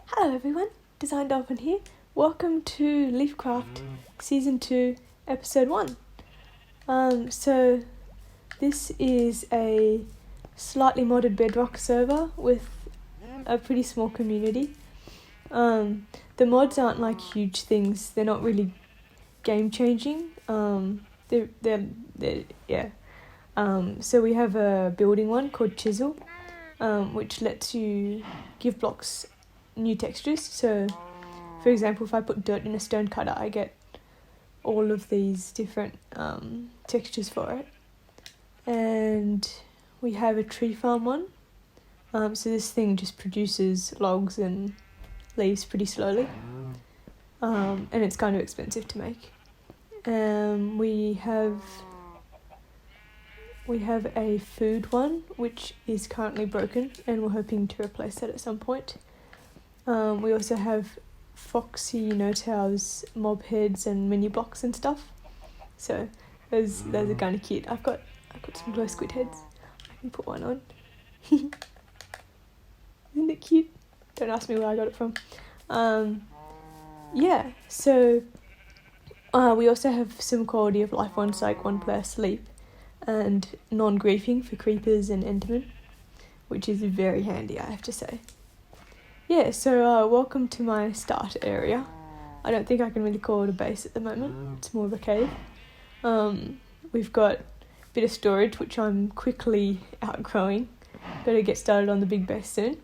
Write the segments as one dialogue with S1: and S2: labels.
S1: Hello everyone, Design Dolphin here. Welcome to LeafCraft Season 2, Episode 1. So this is a slightly modded Bedrock server with a pretty small community. The mods aren't like huge things, they're not really game changing. So we have a building one called Chisel, which lets you give blocks new textures. So for example, if I put dirt in a stone cutter, I get all of these different textures for it. And we have a tree farm one. So this thing just produces logs and leaves pretty slowly. And it's kind of expensive to make. We have a food one, which is currently broken, and we're hoping to replace that at some point. We also have Foxy No-Tails mob heads and mini blocks and stuff. So those are kind of cute. I've got some glow squid heads. I can put one on. Isn't it cute? Don't ask me where I got it from. So we also have some quality of life ones like 1 player sleep and non-griefing for creepers and endermen, which is very handy, I have to say. Yeah, so welcome to my start area. I don't think I can really call it a base at the moment. It's more of a cave. We've got a bit of storage, which I'm quickly outgrowing. Gotta get started on the big base soon.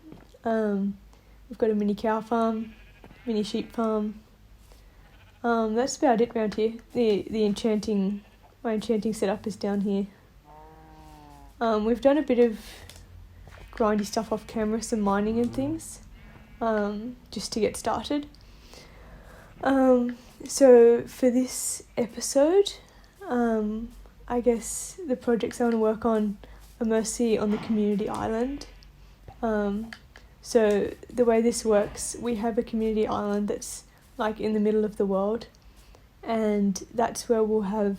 S1: We've got a mini cow farm, mini sheep farm. That's about it around here. My enchanting setup is down here. We've done a bit of grindy stuff off camera, some mining and things. Just to get started. So for this episode, I guess the projects I want to work on are mostly on the community island. So the way this works, we have a community island that's like in the middle of the world, and that's where we'll have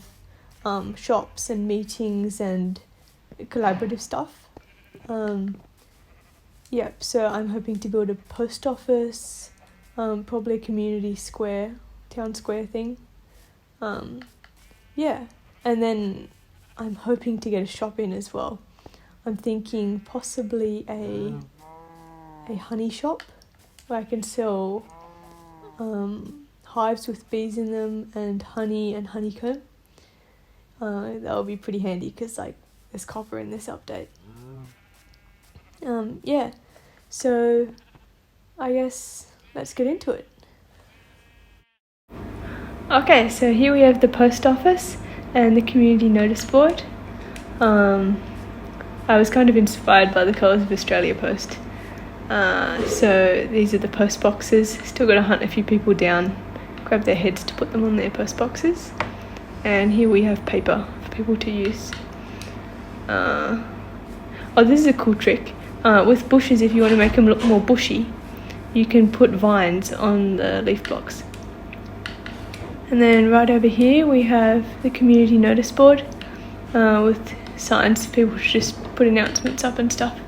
S1: shops and meetings and collaborative stuff. So I'm hoping to build a post office, probably a community square, town square thing. And then I'm hoping to get a shop in as well. I'm thinking possibly a honey shop where I can sell hives with bees in them and honey and honeycomb. That'll be pretty handy because there's copper in this update. So I guess let's get into it. Okay, so here we have the post office and the community notice board. I was kind of inspired by the Colours of Australia post. So these are the post boxes. Still got to hunt a few people down, grab their heads to put them on their post boxes. And here we have paper for people to use. This is a cool trick. With bushes, if you want to make them look more bushy, you can put vines on the leaf blocks. And then right over here we have the community notice board with signs for people to just put announcements up and stuff.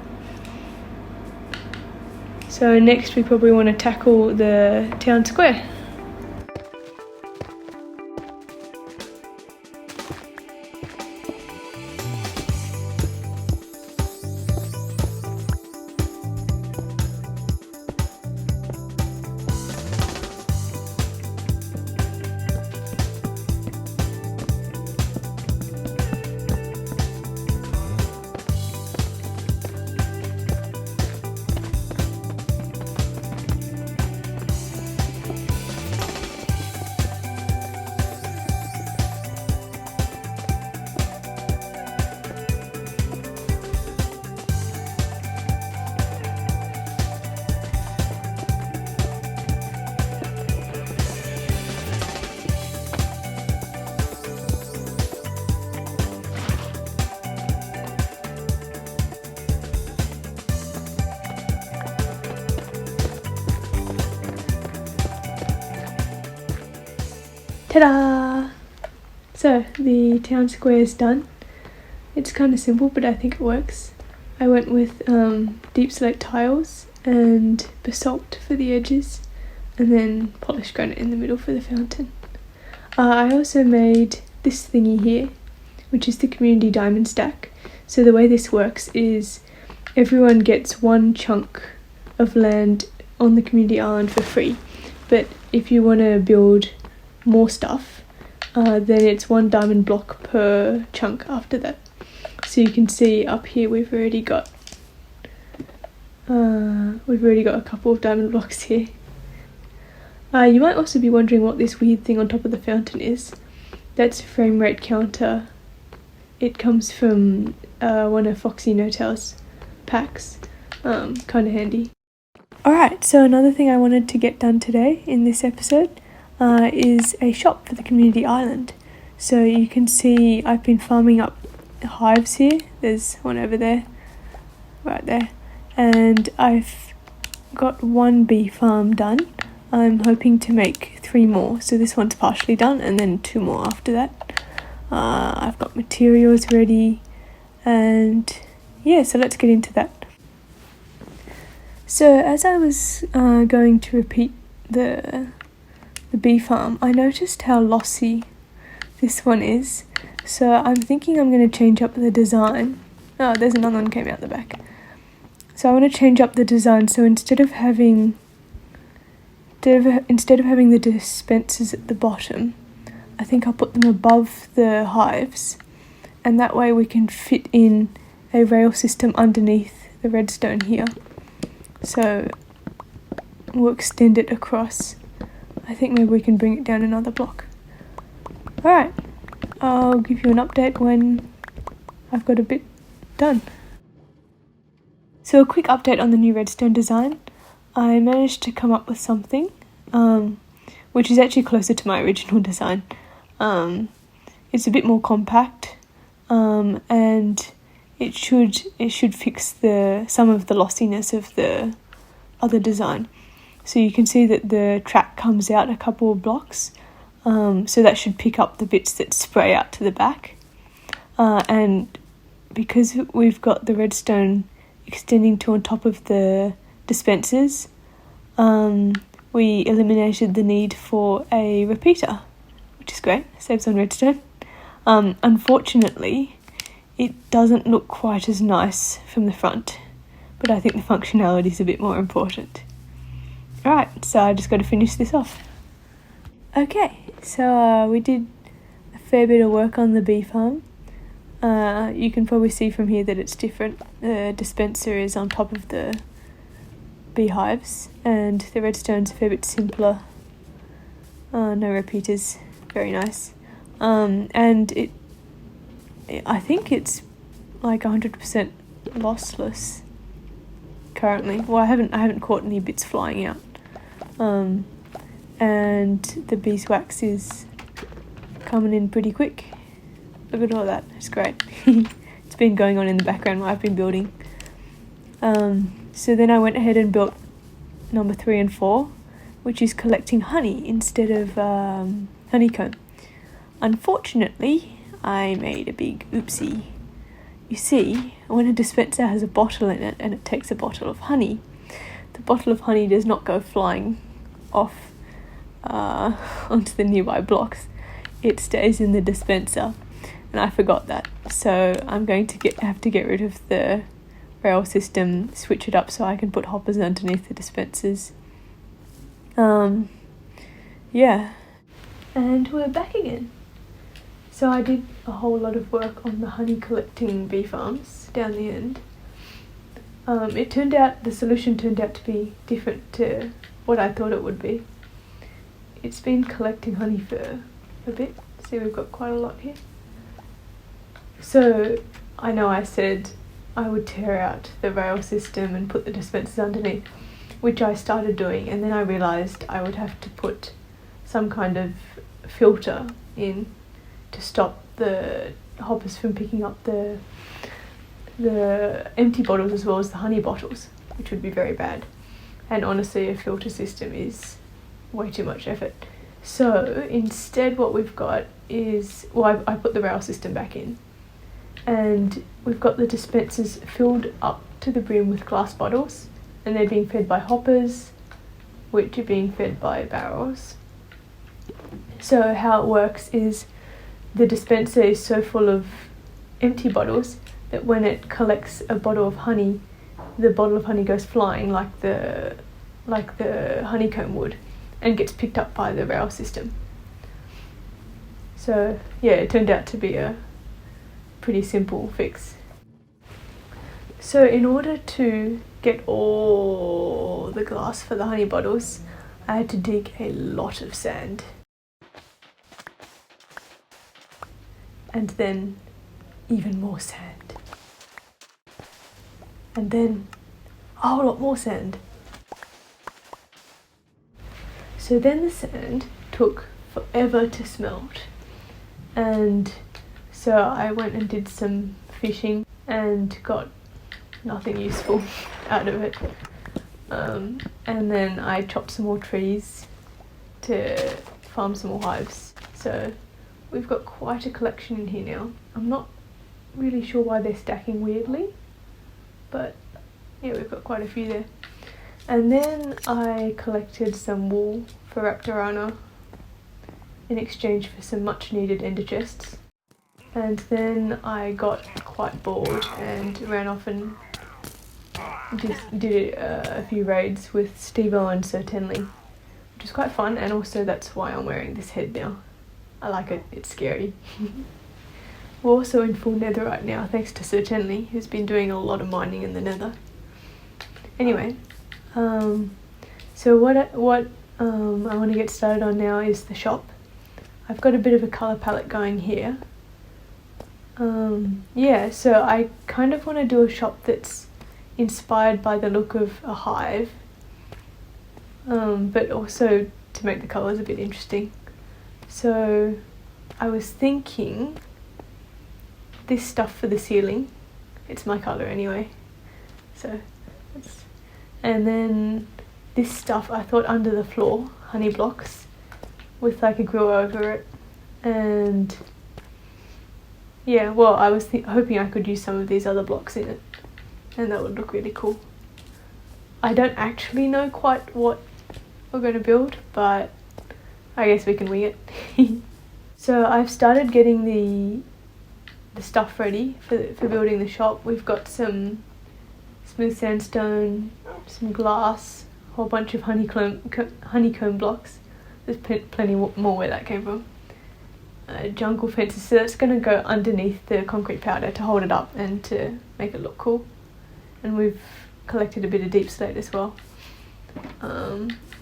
S1: So next we probably want to tackle the town square. Ta-da! So the town square is done. It's kind of simple, but I think it works. I went with deep slate tiles and basalt for the edges, and then polished granite in the middle for the fountain. I also made this thingy here, which is the community diamond stack. So the way this works is everyone gets one chunk of land on the community island for free, but if you want to build more stuff, then it's 1 diamond block per chunk after that. So you can see up here we've already got a couple of diamond blocks here. You might also be wondering what this weird thing on top of the fountain is. That's a frame rate counter. It comes from one of Foxy No Tail's packs. Kind of handy. Alright, so another thing I wanted to get done today in this episode is a shop for the community island. So you can see I've been farming up hives here. There's one over there, right there. And I've got 1 bee farm done. I'm hoping to make 3 more. So this one's partially done and then 2 more after that. I've got materials ready, and yeah, so let's get into that. So as I was going to repeat the bee farm, I noticed how lossy this one is. So I'm thinking I'm going to change up the design. Oh, there's another one came out the back. So I want to change up the design. So instead of having the dispensers at the bottom, I think I'll put them above the hives, and that way we can fit in a rail system underneath the redstone here. So we'll extend it across. I think maybe we can bring it down another block. Alright, I'll give you an update when I've got a bit done. So a quick update on the new redstone design. I managed to come up with something which is actually closer to my original design. It's a bit more compact, and it should fix some of the lossiness of the other design. So you can see that the track comes out a couple of blocks, so that should pick up the bits that spray out to the back. And because we've got the redstone extending to on top of the dispensers, we eliminated the need for a repeater, which is great, saves on redstone. Unfortunately, it doesn't look quite as nice from the front, but I think the functionality is a bit more important. Alright, so I just got to finish this off. Okay, so we did a fair bit of work on the bee farm. You can probably see from here that it's different. The dispenser is on top of the beehives, and the redstone's a fair bit simpler. No repeaters, very nice. And I think it's like 100% lossless currently. Well, I haven't caught any bits flying out. And the beeswax is coming in pretty quick. Look at all that, it's great. It's been going on in the background while I've been building. So then I went ahead and built number 3 and 4, which is collecting honey instead of honeycomb. Unfortunately, I made a big oopsie. You see, when a dispenser has a bottle in it and it takes a bottle of honey, the bottle of honey does not go flying off onto the nearby blocks. It stays in the dispenser, and I forgot that. So I'm going to have to get rid of the rail system, switch it up so I can put hoppers underneath the dispensers. Yeah, and we're back again. So I did a whole lot of work on the honey collecting bee farms down the end. The solution turned out to be different to what I thought it would be. It's been collecting honey for a bit. See, we've got quite a lot here. So I know I said I would tear out the rail system and put the dispensers underneath, which I started doing, and then I realised I would have to put some kind of filter in to stop the hoppers from picking up the empty bottles as well as the honey bottles, which would be very bad. And honestly, a filter system is way too much effort. So instead what we've got is, well, I put the rail system back in, and we've got the dispensers filled up to the brim with glass bottles, and they're being fed by hoppers, which are being fed by barrels. So how it works is the dispenser is so full of empty bottles that when it collects a bottle of honey, the bottle of honey goes flying like the honeycomb would, and gets picked up by the rail system. So yeah, it turned out to be a pretty simple fix. So in order to get all the glass for the honey bottles, I had to dig a lot of sand. And then even more sand. And then a whole lot more sand. So then the sand took forever to smelt. And so I went and did some fishing and got nothing useful out of it. And then I chopped some more trees to farm some more hives. So we've got quite a collection in here now. I'm not really sure why they're stacking weirdly, but yeah, we've got quite a few there. And then I collected some wool for Raptorana in exchange for some much needed ender chests. And then I got quite bored and ran off and did a few raids with Steve-O and Sir Tenley, which is quite fun, and also that's why I'm wearing this head now. I like it, it's scary. We're also in full nether right now, thanks to Sir Tenley, who's been doing a lot of mining in the nether. Anyway, so what I want to get started on now is the shop. I've got a bit of a colour palette going here. Yeah, so I kind of want to do a shop that's inspired by the look of a hive, but also to make the colours a bit interesting. So I was thinking this stuff for the ceiling, it's my colour anyway, so and then this stuff I thought under the floor, honey blocks with like a grill over it, and yeah, well, I was hoping I could use some of these other blocks in it, and that would look really cool. I don't actually know quite what we're going to build, but I guess we can wing it. So I've started getting the stuff ready for building the shop. We've got some smooth sandstone, some glass, a whole bunch of honeycomb blocks. There's plenty more where that came from. Jungle fences, so that's going to go underneath the concrete powder to hold it up and to make it look cool. And we've collected a bit of deep slate as well.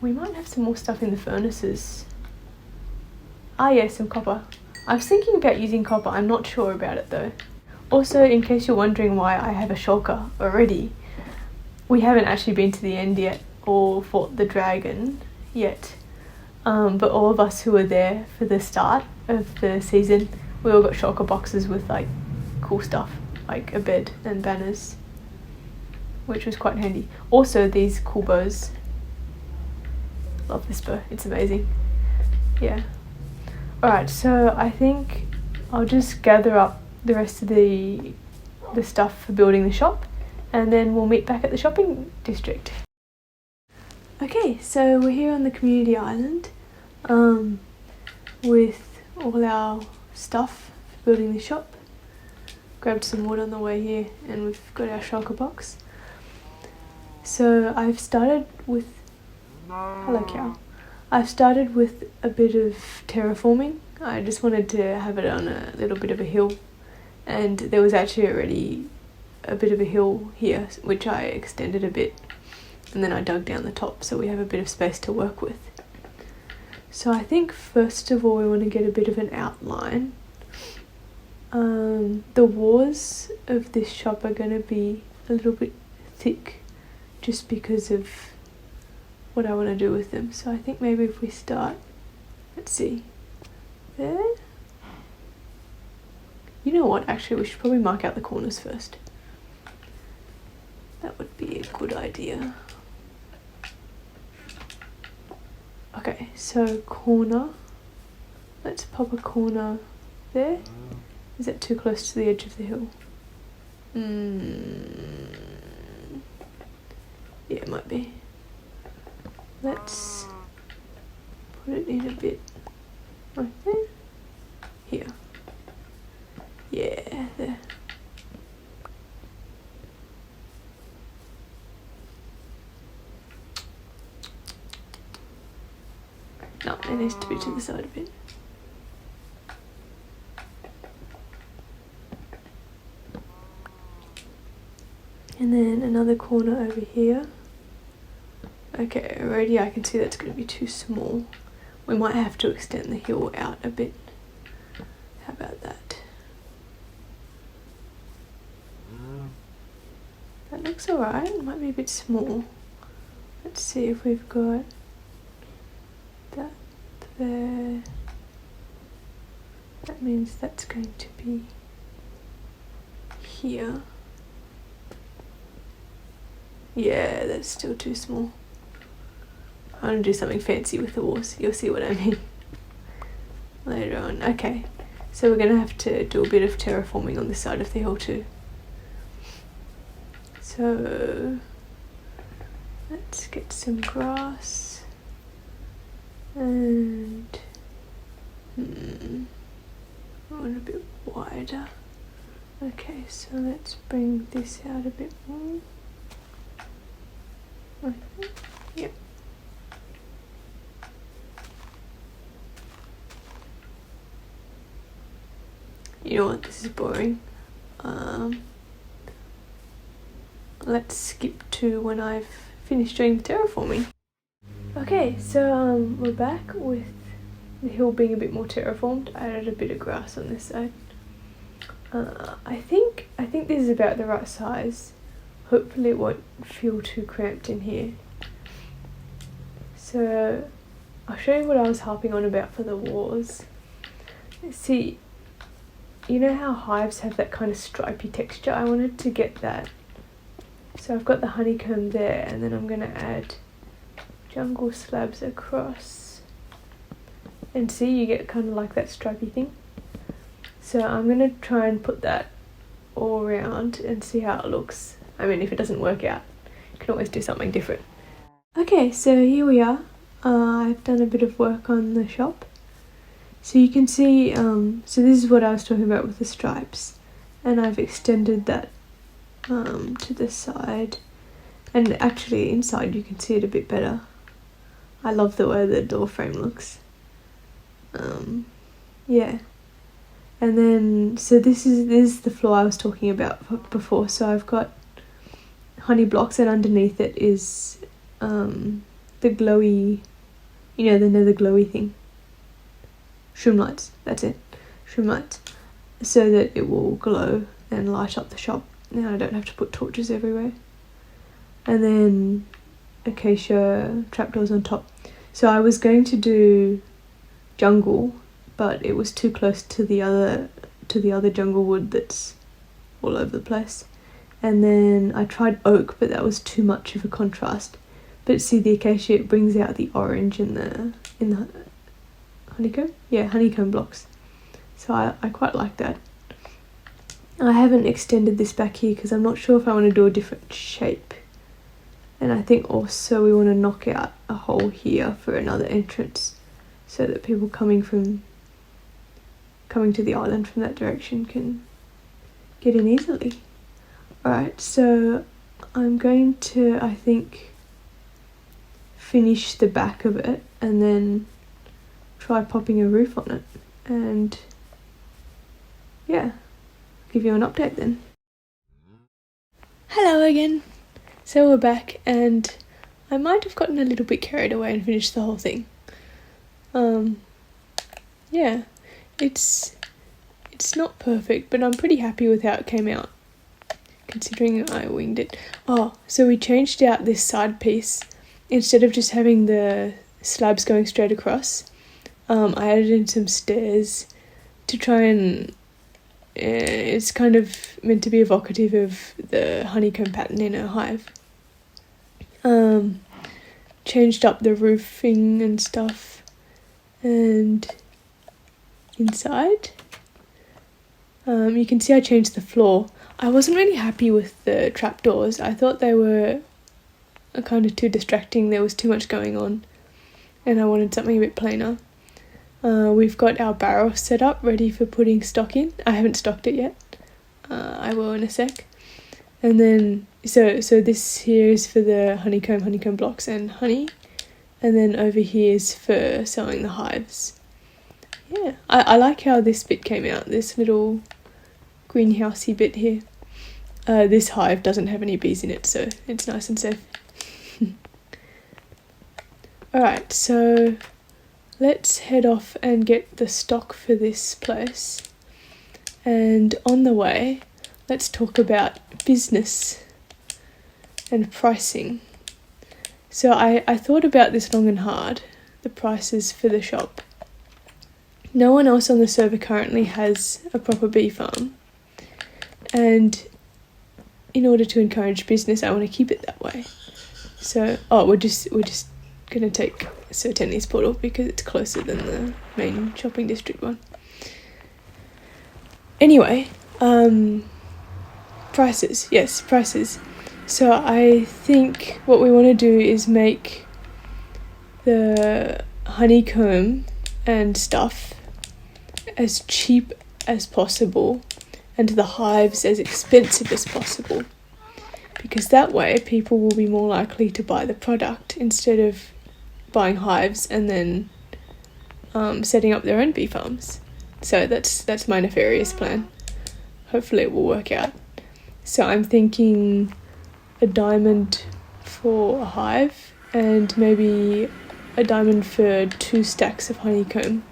S1: We might have some more stuff in the furnaces. Ah yeah, some copper. I was thinking about using copper, I'm not sure about it though. Also, in case you're wondering why I have a shulker already, we haven't actually been to the end yet or fought the dragon yet. But all of us who were there for the start of the season, we all got shulker boxes with like cool stuff, like a bed and banners, which was quite handy. Also these cool bows. Love this bow, it's amazing. Yeah. Alright, so I think I'll just gather up the rest of the stuff for building the shop, and then we'll meet back at the shopping district. Okay, so we're here on the community island with all our stuff for building the shop. Grabbed some wood on the way here, and we've got our shulker box. So I've started with, hello cow. I've started with a bit of terraforming. I just wanted to have it on a little bit of a hill, and there was actually already a bit of a hill here which I extended a bit, and then I dug down the top so we have a bit of space to work with. So I think first of all we want to get a bit of an outline. The walls of this shop are going to be a little bit thick just because of what I want to do with them. So I think maybe if we start, let's see, there. You know what, actually we should probably mark out the corners first. That would be a good idea. Okay, so corner. Let's pop a corner there. Is that too close to the edge of the hill? Yeah, it might be. Let's put it in a bit like there. Here. Yeah, there. No, it needs to be to the side a bit. And then another corner over here. Okay, already I can see that's going to be too small. We might have to extend the hill out a bit. How about that? That looks alright. It might be a bit small. Let's see if we've got that there. That means that's going to be here. Yeah, that's still too small. I want to do something fancy with the walls. You'll see what I mean later on. Okay, so we're going to have to do a bit of terraforming on this side of the hill too. So let's get some grass and I want a bit wider. Okay, so let's bring this out a bit more. Okay. Yep. You know what, this is boring. Let's skip to when I've finished doing the terraforming. Okay, so we're back with the hill being a bit more terraformed. I added a bit of grass on this side. I think this is about the right size. Hopefully it won't feel too cramped in here. So I'll show you what I was harping on about for the walls. See, you know how hives have that kind of stripy texture? I wanted to get that. So I've got the honeycomb there, and then I'm going to add jungle slabs across. And see, you get kind of like that stripy thing. So I'm going to try and put that all around and see how it looks. I mean, if it doesn't work out, you can always do something different. Okay, so here we are. I've done a bit of work on the shop. So you can see, so this is what I was talking about with the stripes. And I've extended that to the side. And actually inside you can see it a bit better. I love the way the door frame looks. Yeah. And then, so this is the floor I was talking about before. So I've got honey blocks, and underneath it is the glowy, you know, the nether glowy thing. Shroom lights, that's it. Shroom lights. So that it will glow and light up the shop. Now I don't have to put torches everywhere. And then acacia trapdoors on top. So I was going to do jungle, but it was too close to the other jungle wood that's all over the place. And then I tried oak, but that was too much of a contrast. But see, the acacia, it brings out the orange in the honeycomb? Yeah, honeycomb blocks. So I quite like that. I haven't extended this back here because I'm not sure if I want to do a different shape. And I think also we want to knock out a hole here for another entrance so that people coming to the island from that direction can get in easily. Alright, so I'm going to, I think, finish the back of it and then try popping a roof on it. And yeah, give you an update then. Hello again. So we're back, and I might have gotten a little bit carried away and finished the whole thing. Yeah, it's not perfect, but I'm pretty happy with how it came out, considering I winged it. Oh, so we changed out this side piece. Instead of just having the slabs going straight across, I added in some stairs to try and it's kind of meant to be evocative of the honeycomb pattern in a hive. changed up the roofing and stuff, and inside you can see I changed the floor. I wasn't really happy with the trapdoors. I thought they were kind of too distracting. There was too much going on and I wanted something a bit plainer. We've got our barrel set up ready for putting stock in. I haven't stocked it yet. I will in a sec. And then so this here is for the honeycomb blocks and honey, and then over here is for sewing the hives. Yeah, I like how this bit came out, this little greenhousey bit here. This hive doesn't have any bees in it, so it's nice and safe. Alright, so let's head off and get the stock for this place. And on the way, let's talk about business and pricing. So I thought about this long and hard, the prices for the shop. No one else on the server currently has a proper bee farm, and in order to encourage business, I want to keep it that way. So, we're just gonna take Sir Tenley's portal because it's closer than the main shopping district one. Anyway, prices. Yes, prices. So I think what we want to do is make the honeycomb and stuff as cheap as possible and the hives as expensive as possible, because that way people will be more likely to buy the product instead of buying hives and then setting up their own bee farms. So that's my nefarious plan. Hopefully it will work out. So I'm thinking a diamond for a hive and maybe a diamond for 2 stacks of honeycomb,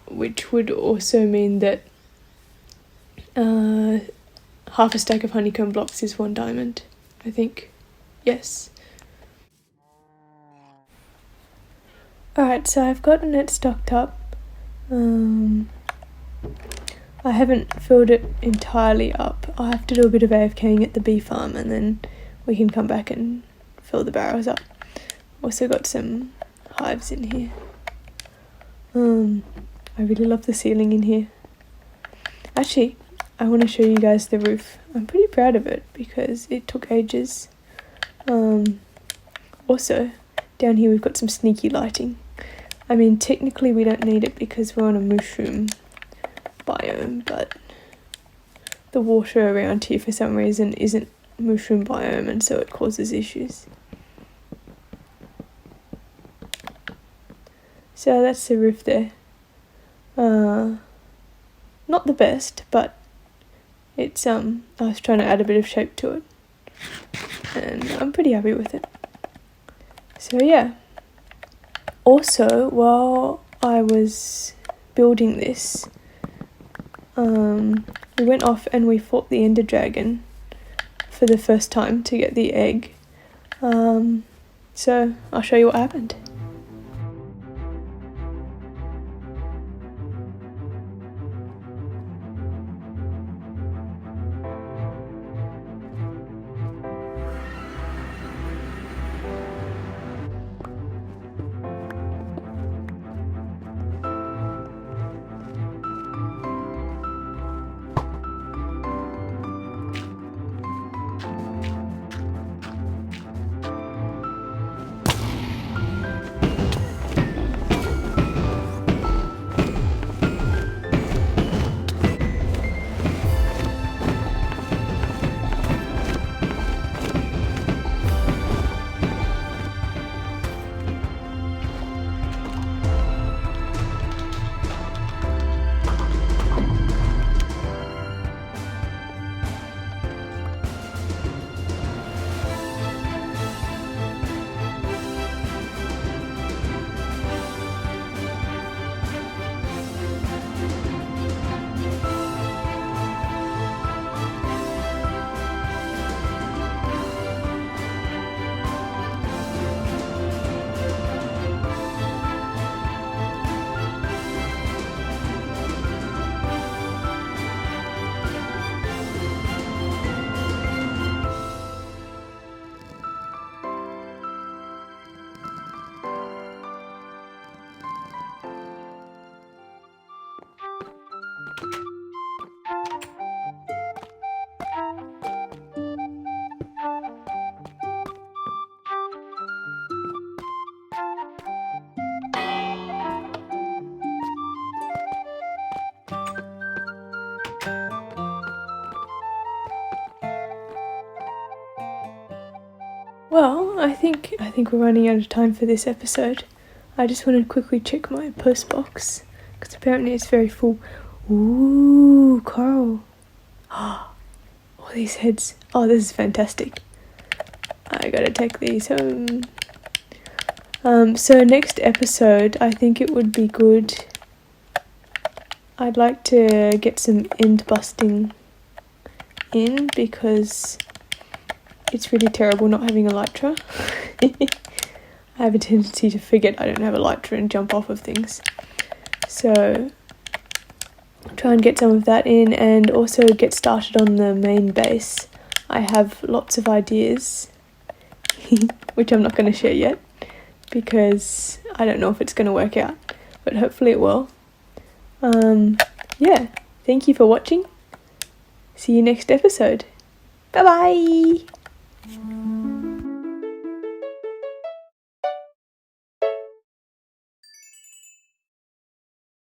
S1: which would also mean that half a stack of honeycomb blocks is 1 diamond, I think. Yes. Alright, so I've gotten it stocked up. I haven't filled it entirely up. I'll have to do a bit of AFKing at the bee farm and then we can come back and fill the barrels up. Also got some hives in here. I really love the ceiling in here. Actually, I want to show you guys the roof. I'm pretty proud of it because it took ages. Also, down here we've got some sneaky lighting. I mean, technically we don't need it because we're on a mushroom biome, but the water around here for some reason isn't mushroom biome, and so it causes issues. So that's the roof there. Not the best, but it's I was trying to add a bit of shape to it, and I'm pretty happy with it. So yeah. Also, while I was building this, we went off and we fought the Ender Dragon for the first time to get the egg. So I'll show you what happened. Well, I think we're running out of time for this episode. I just want to quickly check my post box because apparently it's very full. Ooh, coral. All these heads. Oh, this is fantastic. I gotta take these home. So next episode, I think it would be good. I'd like to get some end busting in because it's really terrible not having a elytra. I have a tendency to forget I don't have a elytra and jump off of things. So try and get some of that in and also get started on the main base. I have lots of ideas, which I'm not going to share yet because I don't know if it's going to work out, but hopefully it will. Yeah, thank you for watching. See you next episode. Bye bye.